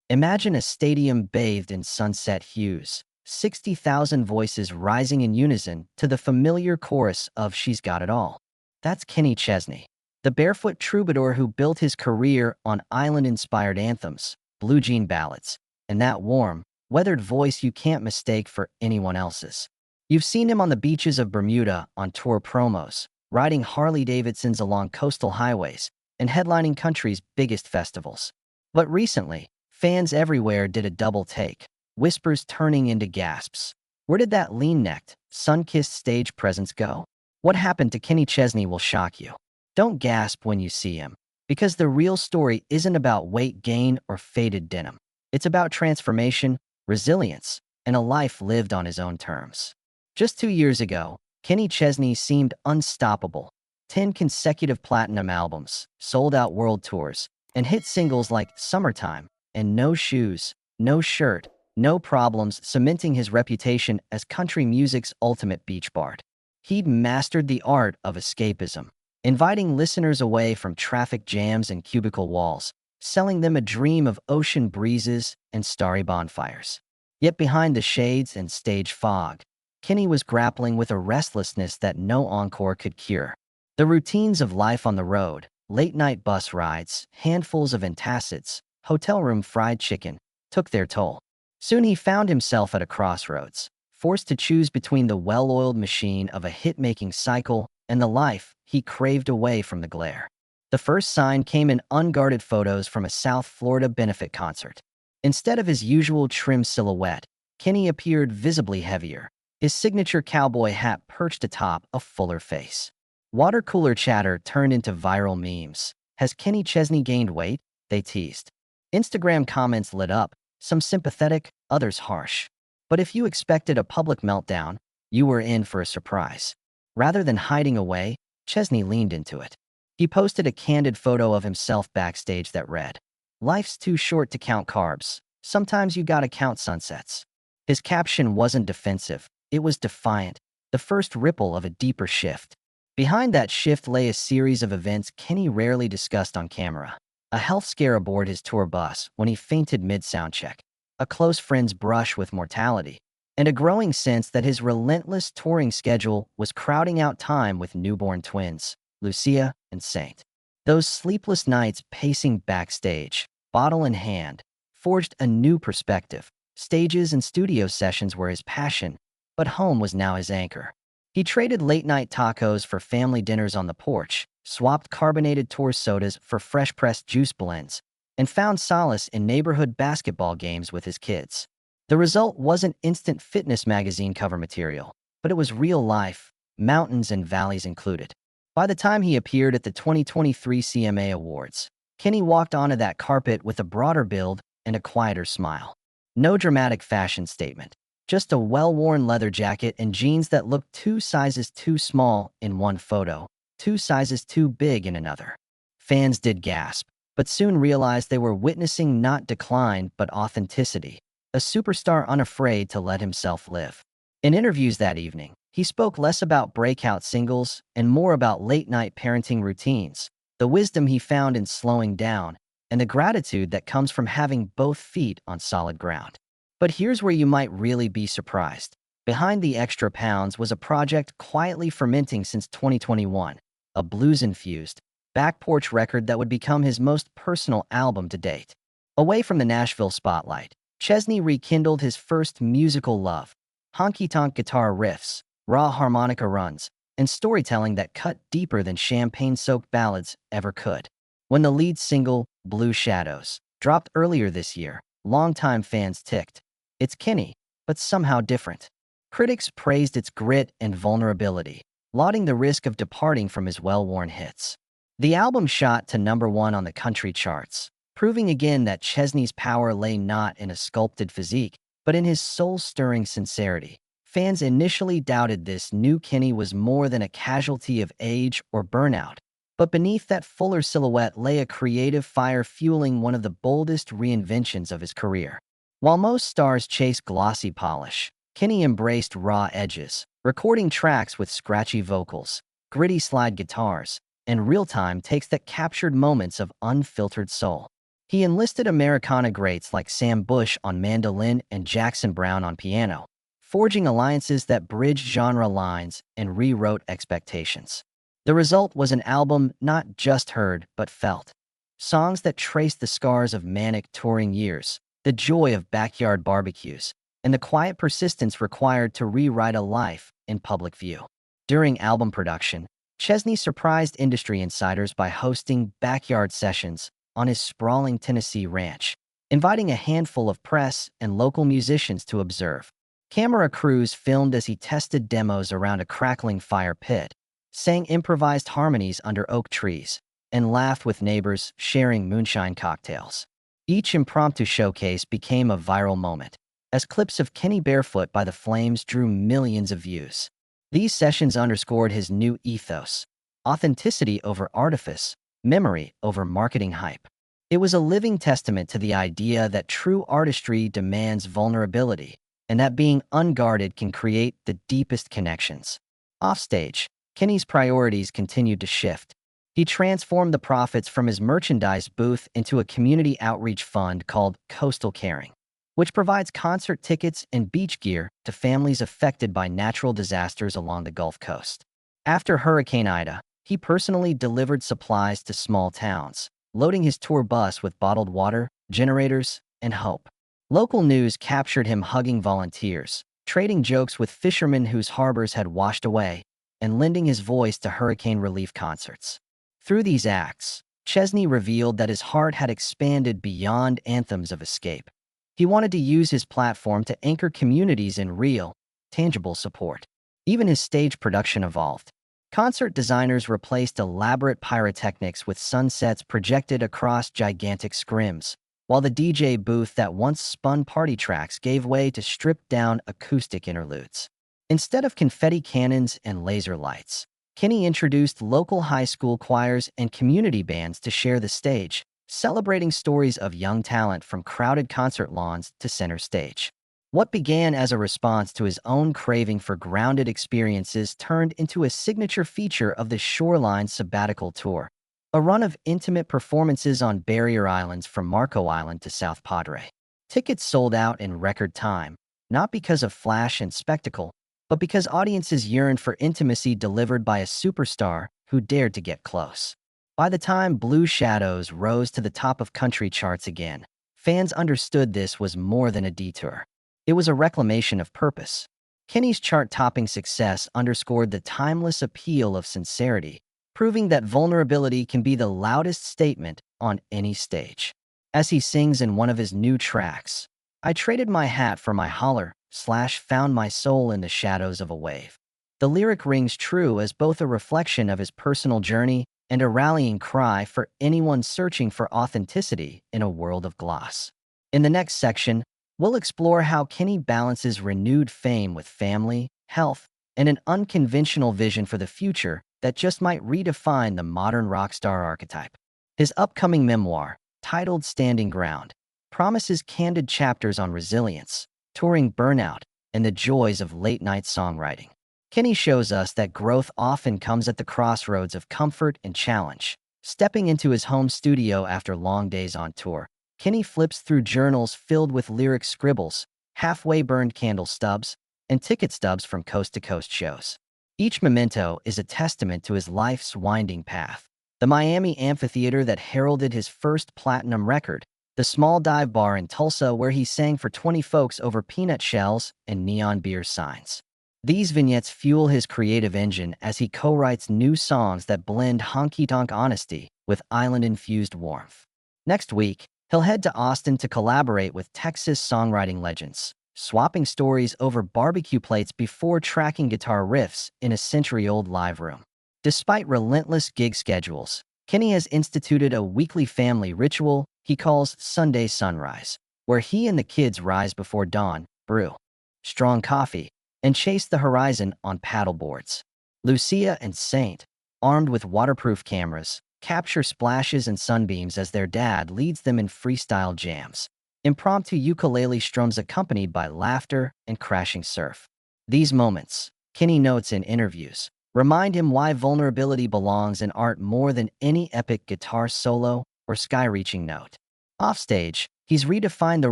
Imagine a stadium bathed in sunset hues, 60,000 voices rising in unison to the familiar chorus of She's Got It All. That's Kenny Chesney, the barefoot troubadour who built his career on island-inspired anthems, blue jean ballads, and that warm, weathered voice you can't mistake for anyone else's. You've seen him on the beaches of Bermuda on tour promos, riding Harley-Davidsons along coastal highways, and headlining country's biggest festivals. But recently, fans everywhere did a double take, whispers turning into gasps. Where did that lean-necked, sun-kissed stage presence go? What happened to Kenny Chesney will shock you. Don't gasp when you see him, because the real story isn't about weight gain or faded denim. It's about transformation, resilience, and a life lived on his own terms. Just 2 years ago, Kenny Chesney seemed unstoppable. 10 consecutive platinum albums, sold-out world tours, and hit singles like Summertime and No Shoes, No Shirt, No Problems, cementing his reputation as country music's ultimate beach bard. He'd mastered the art of escapism, inviting listeners away from traffic jams and cubicle walls, selling them a dream of ocean breezes and starry bonfires. Yet behind the shades and stage fog, Kenny was grappling with a restlessness that no encore could cure. The routines of life on the road, late-night bus rides, handfuls of antacids, hotel room fried chicken, took their toll. Soon he found himself at a crossroads, forced to choose between the well-oiled machine of a hit-making cycle and the life he craved away from the glare. The first sign came in unguarded photos from a South Florida benefit concert. Instead of his usual trim silhouette, Kenny appeared visibly heavier, his signature cowboy hat perched atop a fuller face. Water cooler chatter turned into viral memes. Has Kenny Chesney gained weight? They teased. Instagram comments lit up, some sympathetic, others harsh. But if you expected a public meltdown, you were in for a surprise. Rather than hiding away, Chesney leaned into it. He posted a candid photo of himself backstage that read, "Life's too short to count carbs. Sometimes you gotta count sunsets." His caption wasn't defensive, it was defiant, the first ripple of a deeper shift. Behind that shift lay a series of events Kenny rarely discussed on camera. A health scare aboard his tour bus when he fainted mid-soundcheck, a close friend's brush with mortality, and a growing sense that his relentless touring schedule was crowding out time with newborn twins, Lucia and Saint. Those sleepless nights pacing backstage, bottle in hand, forged a new perspective. Stages and studio sessions were his passion, but home was now his anchor. He traded late-night tacos for family dinners on the porch, swapped carbonated tour sodas for fresh-pressed juice blends, and found solace in neighborhood basketball games with his kids. The result wasn't instant fitness magazine cover material, but it was real life, mountains and valleys included. By the time he appeared at the 2023 CMA Awards, Kenny walked onto that carpet with a broader build and a quieter smile. No dramatic fashion statement, just a well-worn leather jacket and jeans that looked 2 sizes too small in one photo, 2 sizes too big in another. Fans did gasp, but soon realized they were witnessing not decline but authenticity, a superstar unafraid to let himself live. In interviews that evening, he spoke less about breakout singles and more about late-night parenting routines, the wisdom he found in slowing down, and the gratitude that comes from having both feet on solid ground. But here's where you might really be surprised. Behind the extra pounds was a project quietly fermenting since 2021, a blues-infused, back porch record that would become his most personal album to date. Away from the Nashville spotlight, Chesney rekindled his first musical love, honky-tonk guitar riffs, raw harmonica runs, and storytelling that cut deeper than champagne-soaked ballads ever could. When the lead single, Blue Shadows, dropped earlier this year, longtime fans ticked. It's Kenny, but somehow different. Critics praised its grit and vulnerability, lauding the risk of departing from his well-worn hits. The album shot to #1 on the country charts, proving again that Chesney's power lay not in a sculpted physique, but in his soul-stirring sincerity. Fans initially doubted this new Kenny was more than a casualty of age or burnout, but beneath that fuller silhouette lay a creative fire fueling one of the boldest reinventions of his career. While most stars chase glossy polish, Kenny embraced raw edges, recording tracks with scratchy vocals, gritty slide guitars, and real-time takes that captured moments of unfiltered soul. He enlisted Americana greats like Sam Bush on mandolin and Jackson Browne on piano, forging alliances that bridged genre lines and rewrote expectations. The result was an album not just heard but felt. Songs that traced the scars of manic touring years, the joy of backyard barbecues, and the quiet persistence required to rewrite a life in public view. During album production, Chesney surprised industry insiders by hosting backyard sessions on his sprawling Tennessee ranch, inviting a handful of press and local musicians to observe. Camera crews filmed as he tested demos around a crackling fire pit, sang improvised harmonies under oak trees, and laughed with neighbors sharing moonshine cocktails. Each impromptu showcase became a viral moment, as clips of Kenny barefoot by the flames drew millions of views. These sessions underscored his new ethos: authenticity over artifice, memory over marketing hype. It was a living testament to the idea that true artistry demands vulnerability, and that being unguarded can create the deepest connections. Offstage, Kenny's priorities continued to shift. He transformed the profits from his merchandise booth into a community outreach fund called Coastal Caring, which provides concert tickets and beach gear to families affected by natural disasters along the Gulf Coast. After Hurricane Ida, he personally delivered supplies to small towns, loading his tour bus with bottled water, generators, and hope. Local news captured him hugging volunteers, trading jokes with fishermen whose harbors had washed away, and lending his voice to hurricane relief concerts. Through these acts, Chesney revealed that his heart had expanded beyond anthems of escape. He wanted to use his platform to anchor communities in real, tangible support. Even his stage production evolved. Concert designers replaced elaborate pyrotechnics with sunsets projected across gigantic scrims, while the DJ booth that once spun party tracks gave way to stripped-down acoustic interludes. Instead of confetti cannons and laser lights, Kenny introduced local high school choirs and community bands to share the stage, celebrating stories of young talent from crowded concert lawns to center stage. What began as a response to his own craving for grounded experiences turned into a signature feature of the Shoreline Sabbatical Tour, a run of intimate performances on barrier islands from Marco Island to South Padre. Tickets sold out in record time, not because of flash and spectacle, but because audiences yearned for intimacy delivered by a superstar who dared to get close. By the time Blue Shadows rose to the top of country charts again, fans understood this was more than a detour. It was a reclamation of purpose. Kenny's chart-topping success underscored the timeless appeal of sincerity, proving that vulnerability can be the loudest statement on any stage. As he sings in one of his new tracks, "I traded my hat for my holler, found my soul in the shadows of a wave." The lyric rings true as both a reflection of his personal journey and a rallying cry for anyone searching for authenticity in a world of gloss. In the next section, we'll explore how Kenny balances renewed fame with family, health, and an unconventional vision for the future that just might redefine the modern rock star archetype. His upcoming memoir, titled Standing Ground, promises candid chapters on resilience, touring burnout, and the joys of late-night songwriting. Kenny shows us that growth often comes at the crossroads of comfort and challenge. Stepping into his home studio after long days on tour, Kenny flips through journals filled with lyric scribbles, halfway burned candle stubs, and ticket stubs from coast-to-coast shows. Each memento is a testament to his life's winding path. The Miami amphitheater that heralded his first platinum record, the small dive bar in Tulsa where he sang for 20 folks over peanut shells and neon beer signs. These vignettes fuel his creative engine as he co-writes new songs that blend honky-tonk honesty with island-infused warmth. Next week, he'll head to Austin to collaborate with Texas songwriting legends, swapping stories over barbecue plates before tracking guitar riffs in a century-old live room. Despite relentless gig schedules, Kenny has instituted a weekly family ritual he calls Sunday Sunrise, where he and the kids rise before dawn, brew strong coffee, and chase the horizon on paddleboards. Lucia and Saint, armed with waterproof cameras, capture splashes and sunbeams as their dad leads them in freestyle jams. Impromptu ukulele strums accompanied by laughter and crashing surf. These moments, Kenny notes in interviews, remind him why vulnerability belongs in art more than any epic guitar solo or sky-reaching note. Offstage, he's redefined the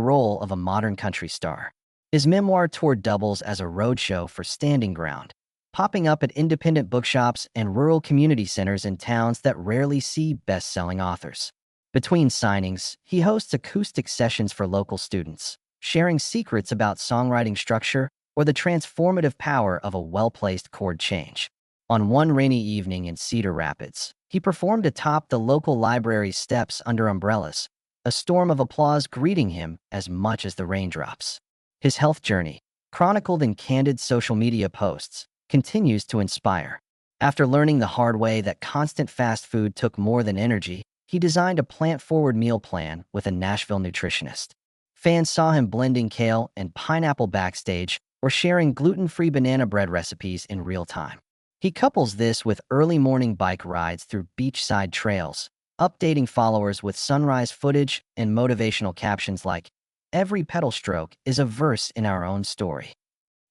role of a modern country star. His memoir tour doubles as a roadshow for Standing Ground, popping up at independent bookshops and rural community centers in towns that rarely see best-selling authors. Between signings, he hosts acoustic sessions for local students, sharing secrets about songwriting structure or the transformative power of a well-placed chord change. On one rainy evening in Cedar Rapids, he performed atop the local library's steps under umbrellas, a storm of applause greeting him as much as the raindrops. His health journey, chronicled in candid social media posts, continues to inspire. After learning the hard way that constant fast food took more than energy, he designed a plant-forward meal plan with a Nashville nutritionist. Fans saw him blending kale and pineapple backstage or sharing gluten-free banana bread recipes in real time. He couples this with early morning bike rides through beachside trails, updating followers with sunrise footage and motivational captions like, "Every pedal stroke is a verse in our own story."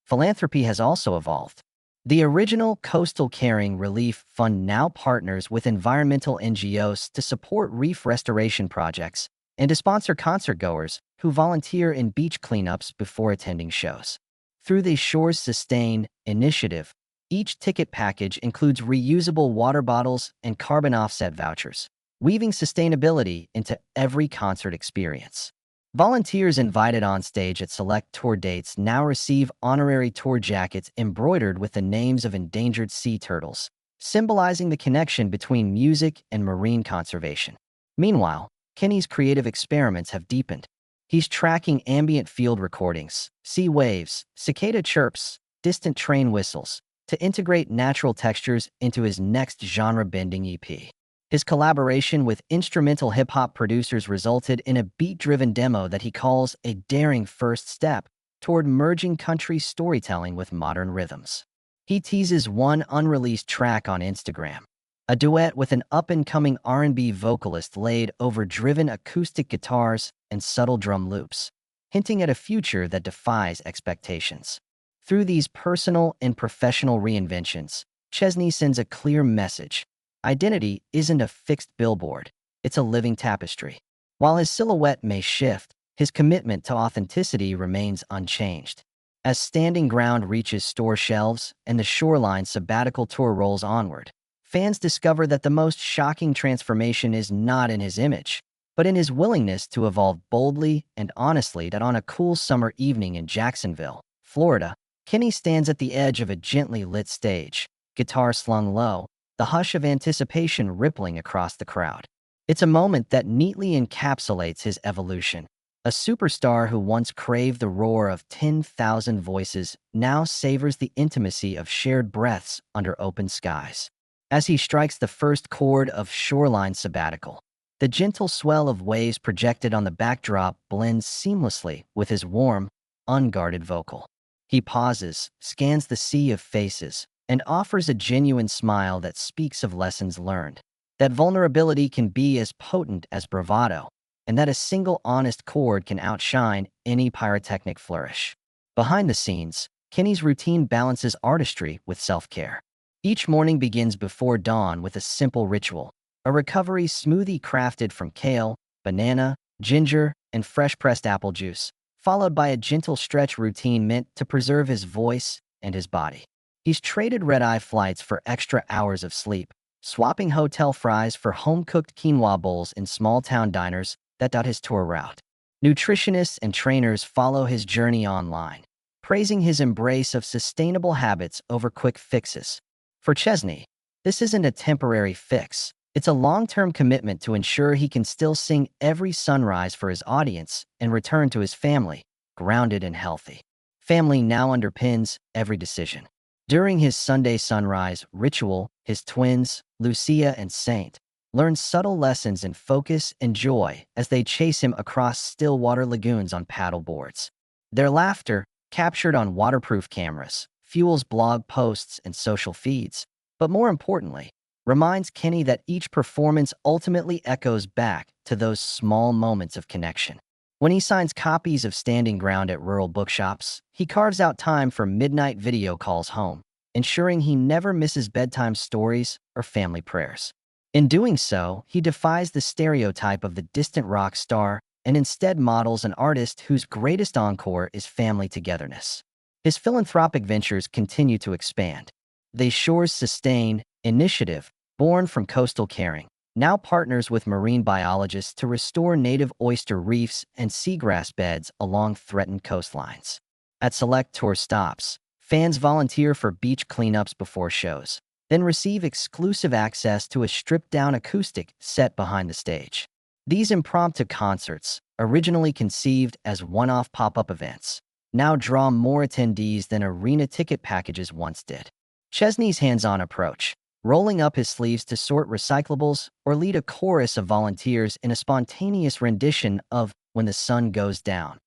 Philanthropy has also evolved. The original Coastal Caring Relief Fund now partners with environmental NGOs to support reef restoration projects and to sponsor concertgoers who volunteer in beach cleanups before attending shows. Through the Shores Sustain initiative, each ticket package includes reusable water bottles and carbon offset vouchers, weaving sustainability into every concert experience. Volunteers invited on stage at select tour dates now receive honorary tour jackets embroidered with the names of endangered sea turtles, symbolizing the connection between music and marine conservation. Meanwhile, Kenny's creative experiments have deepened. He's tracking ambient field recordings, sea waves, cicada chirps, distant train whistles, to integrate natural textures into his next genre-bending EP. His collaboration with instrumental hip-hop producers resulted in a beat-driven demo that he calls a daring first step toward merging country storytelling with modern rhythms. He teases one unreleased track on Instagram, a duet with an up-and-coming R&B vocalist laid over driven acoustic guitars and subtle drum loops, hinting at a future that defies expectations. Through these personal and professional reinventions, Chesney sends a clear message. Identity isn't a fixed billboard, it's a living tapestry. While his silhouette may shift, his commitment to authenticity remains unchanged. As Standing Ground reaches store shelves and the Shoreline sabbatical tour rolls onward, fans discover that the most shocking transformation is not in his image, but in his willingness to evolve boldly and honestly. That on a cool summer evening in Jacksonville, Florida, Kenny stands at the edge of a gently lit stage, guitar slung low, the hush of anticipation rippling across the crowd. It's a moment that neatly encapsulates his evolution. A superstar who once craved the roar of 10,000 voices now savors the intimacy of shared breaths under open skies. As he strikes the first chord of Shoreline Sabbatical, the gentle swell of waves projected on the backdrop blends seamlessly with his warm, unguarded vocal. He pauses, scans the sea of faces, and offers a genuine smile that speaks of lessons learned, that vulnerability can be as potent as bravado, and that a single honest chord can outshine any pyrotechnic flourish. Behind the scenes, Kenny's routine balances artistry with self-care. Each morning begins before dawn with a simple ritual, a recovery smoothie crafted from kale, banana, ginger, and fresh-pressed apple juice, followed by a gentle stretch routine meant to preserve his voice and his body. He's traded red-eye flights for extra hours of sleep, swapping hotel fries for home-cooked quinoa bowls in small-town diners that dot his tour route. Nutritionists and trainers follow his journey online, praising his embrace of sustainable habits over quick fixes. For Chesney, this isn't a temporary fix. It's a long-term commitment to ensure he can still sing every sunrise for his audience and return to his family, grounded and healthy. Family now underpins every decision. During his Sunday sunrise ritual, his twins, Lucia and Saint, learn subtle lessons in focus and joy as they chase him across still water lagoons on paddle boards. Their laughter, captured on waterproof cameras, fuels blog posts and social feeds, but more importantly, reminds Kenny that each performance ultimately echoes back to those small moments of connection. When he signs copies of Standing Ground at rural bookshops, he carves out time for midnight video calls home, ensuring he never misses bedtime stories or family prayers. In doing so, he defies the stereotype of the distant rock star and instead models an artist whose greatest encore is family togetherness. His philanthropic ventures continue to expand. The Shores Sustain initiative, born from coastal caring, now partners with marine biologists to restore native oyster reefs and seagrass beds along threatened coastlines. At select tour stops, fans volunteer for beach cleanups before shows, then receive exclusive access to a stripped-down acoustic set behind the stage. These impromptu concerts, originally conceived as one-off pop-up events, now draw more attendees than arena ticket packages once did. Chesney's hands-on approach, rolling up his sleeves to sort recyclables or lead a chorus of volunteers in a spontaneous rendition of When the Sun Goes Down,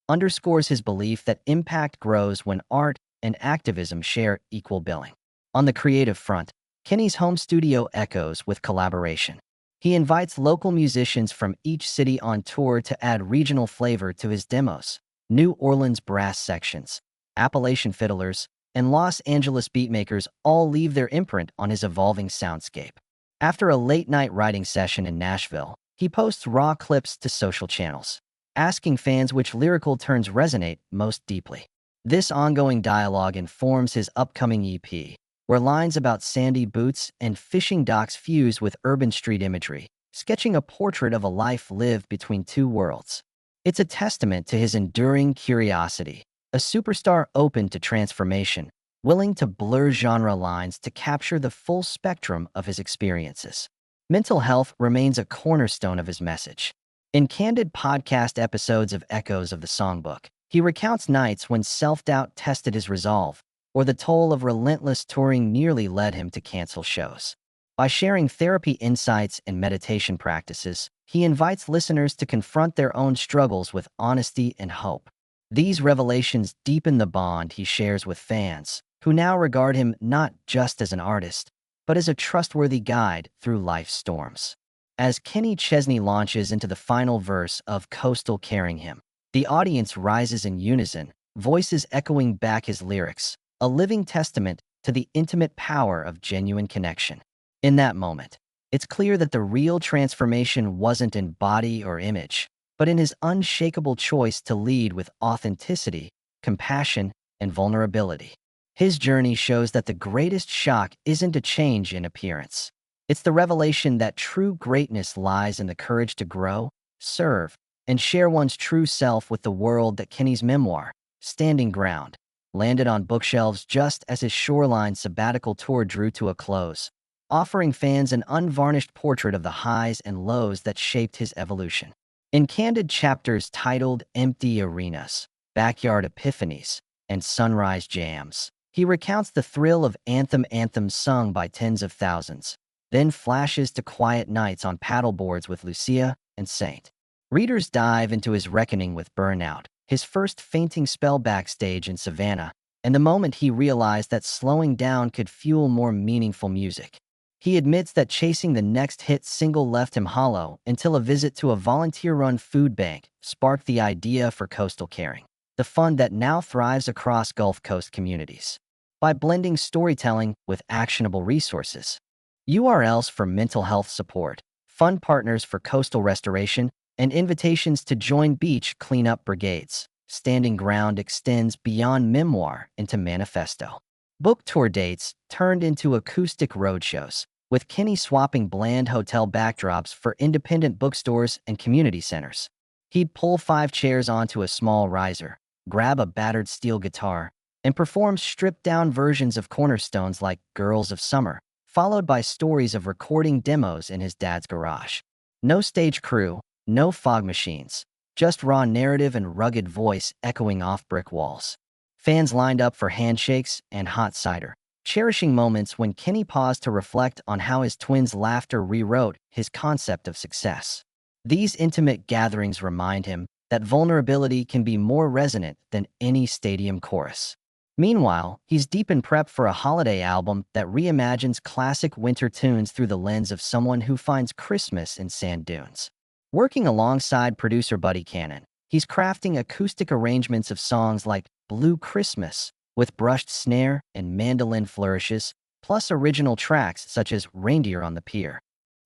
underscores his belief that impact grows when art and activism share equal billing. On the creative front, Kenny's home studio echoes with collaboration. He invites local musicians from each city on tour to add regional flavor to his demos. New Orleans brass sections, Appalachian fiddlers, and Los Angeles beatmakers all leave their imprint on his evolving soundscape. After a late-night writing session in Nashville, he posts raw clips to social channels, asking fans which lyrical turns resonate most deeply. This ongoing dialogue informs his upcoming EP, where lines about sandy boots and fishing docks fuse with urban street imagery, sketching a portrait of a life lived between two worlds. It's a testament to his enduring curiosity, a superstar open to transformation, willing to blur genre lines to capture the full spectrum of his experiences. Mental health remains a cornerstone of his message. In candid podcast episodes of Echoes of the Songbook, he recounts nights when self-doubt tested his resolve, or the toll of relentless touring nearly led him to cancel shows. By sharing therapy insights and meditation practices, he invites listeners to confront their own struggles with honesty and hope. These revelations deepen the bond he shares with fans, who now regard him not just as an artist, but as a trustworthy guide through life's storms. As Kenny Chesney launches into the final verse of Coastal Carrying Him, the audience rises in unison, voices echoing back his lyrics, a living testament to the intimate power of genuine connection. In that moment, it's clear that the real transformation wasn't in body or image, but in his unshakable choice to lead with authenticity, compassion, and vulnerability. His journey shows that the greatest shock isn't a change in appearance. It's the revelation that true greatness lies in the courage to grow, serve, and share one's true self with the world. That Kenny's memoir, Standing Ground, landed on bookshelves just as his Shoreline sabbatical tour drew to a close, offering fans an unvarnished portrait of the highs and lows that shaped his evolution. In candid chapters titled Empty Arenas, Backyard Epiphanies, and Sunrise Jams, he recounts the thrill of anthems sung by tens of thousands, then flashes to quiet nights on paddleboards with Lucia and Saint. Readers dive into his reckoning with burnout, his first fainting spell backstage in Savannah, and the moment he realized that slowing down could fuel more meaningful music. He admits that chasing the next hit single left him hollow until a visit to a volunteer-run food bank sparked the idea for Coastal Caring, the fund that now thrives across Gulf Coast communities. By blending storytelling with actionable resources, URLs for mental health support, fund partners for coastal restoration, and invitations to join beach cleanup brigades, Standing Ground extends beyond memoir into manifesto. Book tour dates turned into acoustic roadshows, with Kenny swapping bland hotel backdrops for independent bookstores and community centers. He'd pull 5 chairs onto a small riser, grab a battered steel guitar, and perform stripped-down versions of cornerstones like Girls of Summer, followed by stories of recording demos in his dad's garage. No stage crew, no fog machines, just raw narrative and rugged voice echoing off brick walls. Fans lined up for handshakes and hot cider, cherishing moments when Kenny paused to reflect on how his twins' laughter rewrote his concept of success. These intimate gatherings remind him that vulnerability can be more resonant than any stadium chorus. Meanwhile, he's deep in prep for a holiday album that reimagines classic winter tunes through the lens of someone who finds Christmas in sand dunes. Working alongside producer Buddy Cannon, he's crafting acoustic arrangements of songs like Blue Christmas, with brushed snare and mandolin flourishes, plus original tracks such as Reindeer on the Pier.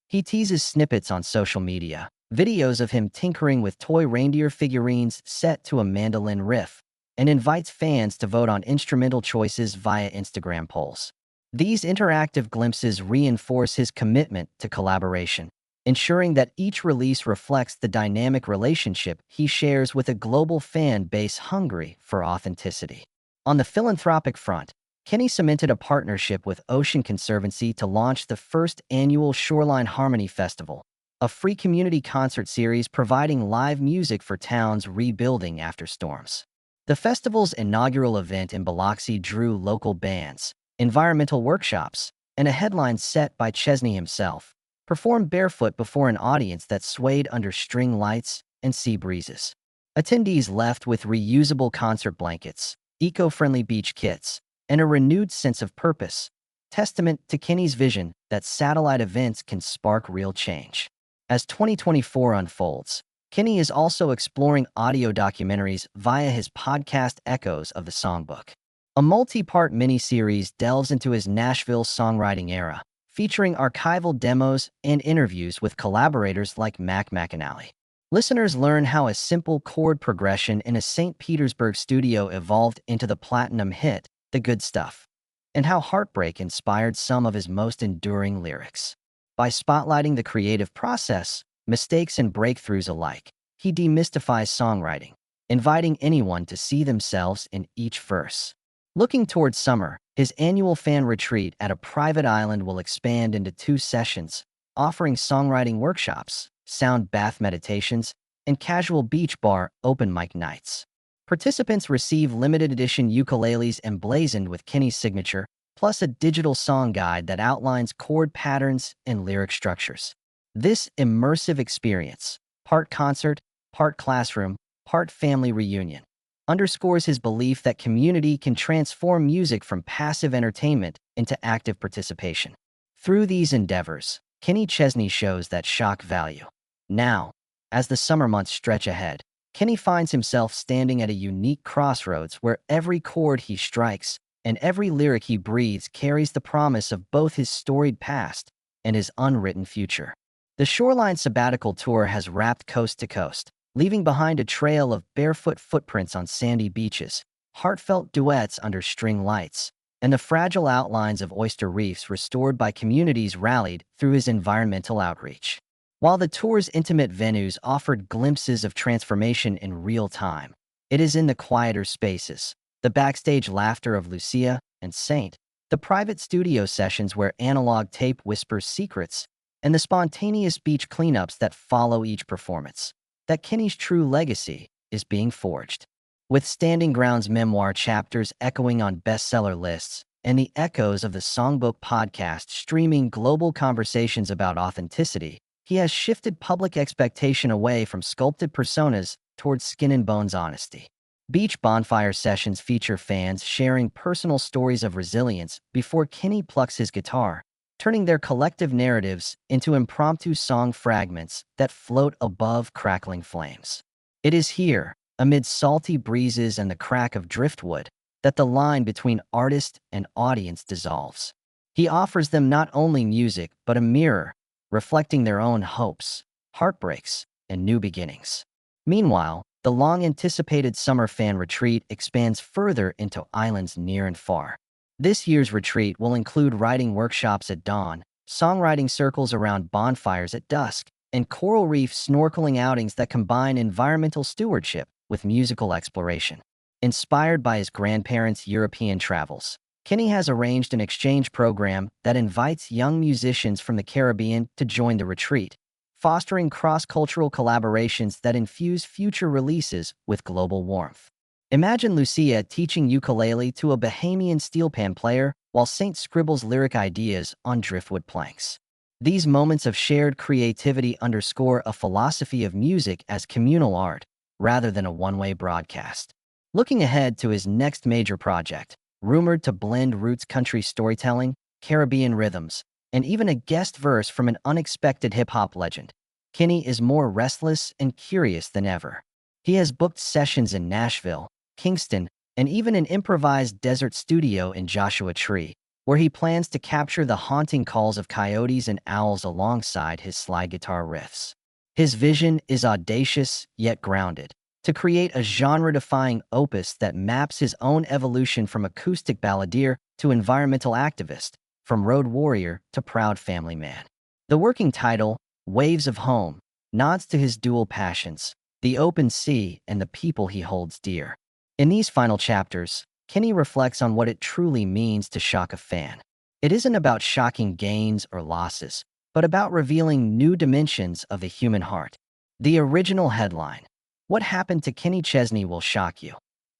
He teases snippets on social media, videos of him tinkering with toy reindeer figurines set to a mandolin riff, and invites fans to vote on instrumental choices via Instagram polls. These interactive glimpses reinforce his commitment to collaboration, ensuring that each release reflects the dynamic relationship he shares with a global fan base hungry for authenticity. On the philanthropic front, Kenny cemented a partnership with Ocean Conservancy to launch the first annual Shoreline Harmony Festival, a free community concert series providing live music for towns rebuilding after storms. The festival's inaugural event in Biloxi drew local bands, environmental workshops, and a headline set by Chesney himself, performed barefoot before an audience that swayed under string lights and sea breezes. Attendees left with reusable concert blankets, eco-friendly beach kits, and a renewed sense of purpose, testament to Kenny's vision that satellite events can spark real change. As 2024 unfolds, Kenny is also exploring audio documentaries via his podcast Echoes of the Songbook. A multi-part miniseries delves into his Nashville songwriting era, featuring archival demos and interviews with collaborators like Mac McAnally. Listeners learn how a simple chord progression in a St. Petersburg studio evolved into the platinum hit, The Good Stuff, and how heartbreak inspired some of his most enduring lyrics. By spotlighting the creative process, mistakes and breakthroughs alike, he demystifies songwriting, inviting anyone to see themselves in each verse. Looking towards summer, his annual fan retreat at a private island will expand into 2 sessions, offering songwriting workshops, sound bath meditations, and casual beach bar open mic nights. Participants receive limited edition ukuleles emblazoned with Kenny's signature, plus a digital song guide that outlines chord patterns and lyric structures. This immersive experience, part concert, part classroom, part family reunion, underscores his belief that community can transform music from passive entertainment into active participation. Through these endeavors, Kenny Chesney shows that shock value. Now, as the summer months stretch ahead, Kenny finds himself standing at a unique crossroads where every chord he strikes and every lyric he breathes carries the promise of both his storied past and his unwritten future. The Shoreline Sabbatical Tour has wrapped coast to coast, leaving behind a trail of barefoot footprints on sandy beaches, heartfelt duets under string lights, and the fragile outlines of oyster reefs restored by communities rallied through his environmental outreach. While the tour's intimate venues offered glimpses of transformation in real time, it is in the quieter spaces, the backstage laughter of Lucia and Saint, the private studio sessions where analog tape whispers secrets, and the spontaneous beach cleanups that follow each performance, that Kenny's true legacy is being forged. With Standing Ground's memoir chapters echoing on bestseller lists and the echoes of the Songbook podcast streaming global conversations about authenticity, he has shifted public expectation away from sculpted personas towards skin and bones honesty. Beach bonfire sessions feature fans sharing personal stories of resilience before Kenny plucks his guitar, turning their collective narratives into impromptu song fragments that float above crackling flames. It is here, amid salty breezes and the crack of driftwood, that the line between artist and audience dissolves. He offers them not only music but a mirror, reflecting their own hopes, heartbreaks, and new beginnings. Meanwhile, the long-anticipated summer fan retreat expands further into islands near and far. This year's retreat will include writing workshops at dawn, songwriting circles around bonfires at dusk, and coral reef snorkeling outings that combine environmental stewardship with musical exploration. Inspired by his grandparents' European travels, Kenny has arranged an exchange program that invites young musicians from the Caribbean to join the retreat, fostering cross-cultural collaborations that infuse future releases with global warmth. Imagine Lucia teaching ukulele to a Bahamian steel pan player while Saint scribbles lyric ideas on driftwood planks. These moments of shared creativity underscore a philosophy of music as communal art, rather than a one-way broadcast. Looking ahead to his next major project, rumored to blend roots country storytelling, Caribbean rhythms, and even a guest verse from an unexpected hip-hop legend, Kenny is more restless and curious than ever. He has booked sessions in Nashville, Kingston, and even an improvised desert studio in Joshua Tree, where he plans to capture the haunting calls of coyotes and owls alongside his slide guitar riffs. His vision is audacious yet grounded, to create a genre-defying opus that maps his own evolution from acoustic balladeer to environmental activist, from road warrior to proud family man. The working title, Waves of Home, nods to his dual passions, the open sea and the people he holds dear. In these final chapters, Kenny reflects on what it truly means to shock a fan. It isn't about shocking gains or losses, but about revealing new dimensions of the human heart. The original headline, "What Happened to Kenny Chesney Will Shock You,"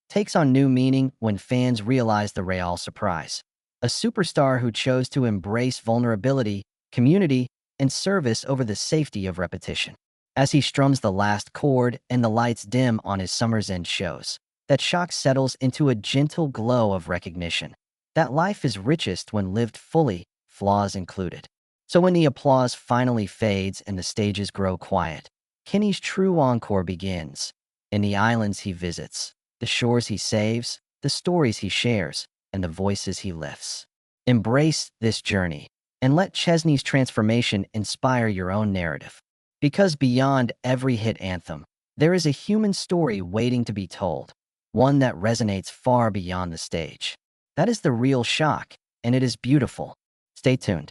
takes on new meaning when fans realize the real surprise. A superstar who chose to embrace vulnerability, community, and service over the safety of repetition. As he strums the last chord and the lights dim on his summer's end shows, that shock settles into a gentle glow of recognition. That life is richest when lived fully, flaws included. So when the applause finally fades and the stages grow quiet, Kenny's true encore begins. In the islands he visits, the shores he saves, the stories he shares, and the voices he lifts. Embrace this journey, and let Chesney's transformation inspire your own narrative. Because beyond every hit anthem, there is a human story waiting to be told, one that resonates far beyond the stage. That is the real shock, and it is beautiful. Stay tuned.